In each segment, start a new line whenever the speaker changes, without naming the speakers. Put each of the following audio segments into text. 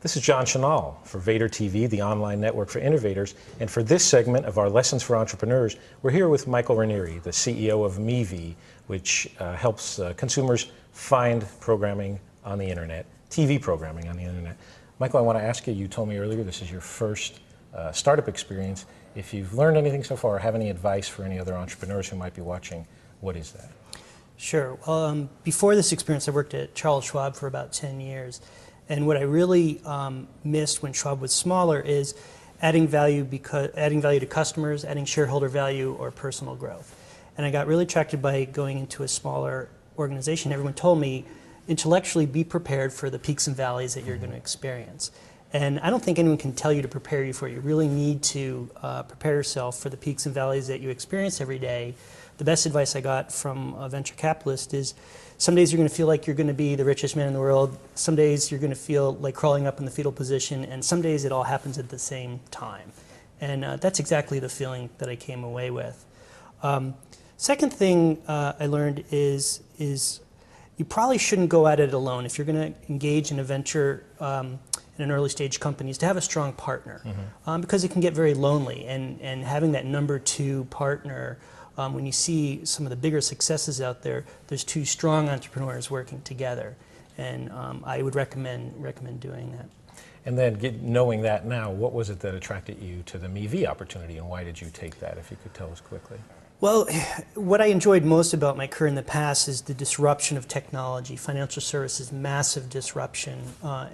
This is John Chenal for Vader TV, the online network for innovators. And for this segment of our Lessons for Entrepreneurs, we're here with Michael Raneri, the CEO of MeeVee, which helps consumers find programming on the internet, TV programming on the internet. Michael, I want to ask you, you told me earlier this is your first startup experience. If you've learned anything so far or have any advice for any other entrepreneurs who might be watching, what is that?
Sure. Well, before this experience, I worked at Charles Schwab for about 10 years. And what I really missed when Schwab was smaller is adding value to customers, adding shareholder value, or personal growth. And I got really attracted by going into a smaller organization. Everyone told me, intellectually, be prepared for the peaks and valleys that you're going to experience. And I don't think anyone can tell you to prepare you for it. You really need to prepare yourself for the peaks and valleys that you experience every day. The best advice I got from a venture capitalist is some days you're going to feel like you're going to be the richest man in the world. Some days you're going to feel like crawling up in the fetal position. And some days it all happens at the same time. And that's exactly the feeling that I came away with. Second thing I learned is you probably shouldn't go at it alone. If you're going to engage in a venture in an early stage company, is to have a strong partner, because it can get very lonely. And having that number two partner, when you see some of the bigger successes out there, there's two strong entrepreneurs working together. And I would recommend doing that.
And then knowing that now, what was it that attracted you to the MeeVee opportunity, and why did you take that, if you could tell us quickly?
Well, what I enjoyed most about my career in the past is the disruption of technology, financial services, massive disruption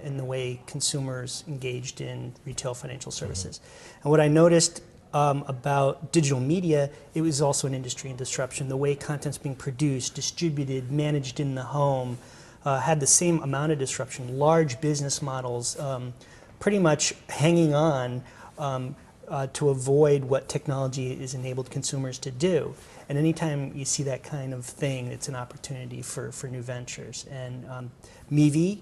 in the way consumers engaged in retail financial services. And what I noticed about digital media, it was also an industry in disruption. The way content's being produced, distributed, managed in the home, had the same amount of disruption. Large business models pretty much hanging on to avoid what technology has enabled consumers to do. And anytime you see that kind of thing, it's an opportunity for new ventures. And MeeVee,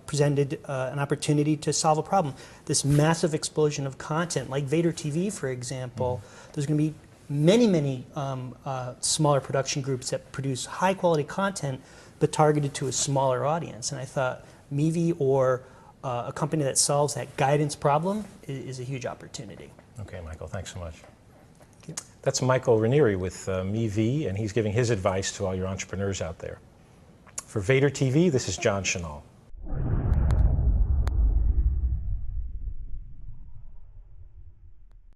presented an opportunity to solve a problem. This massive explosion of content, like Vader TV, for example, there's going to be many smaller production groups that produce high-quality content, but targeted to a smaller audience. And I thought MeeVee, or a company that solves that guidance problem, is a huge opportunity.
Okay, Michael, thanks so much.
Thank you.
That's Michael Raneri with MeeVee, and he's giving his advice to all your entrepreneurs out there. For Vader TV, this is John Chenal.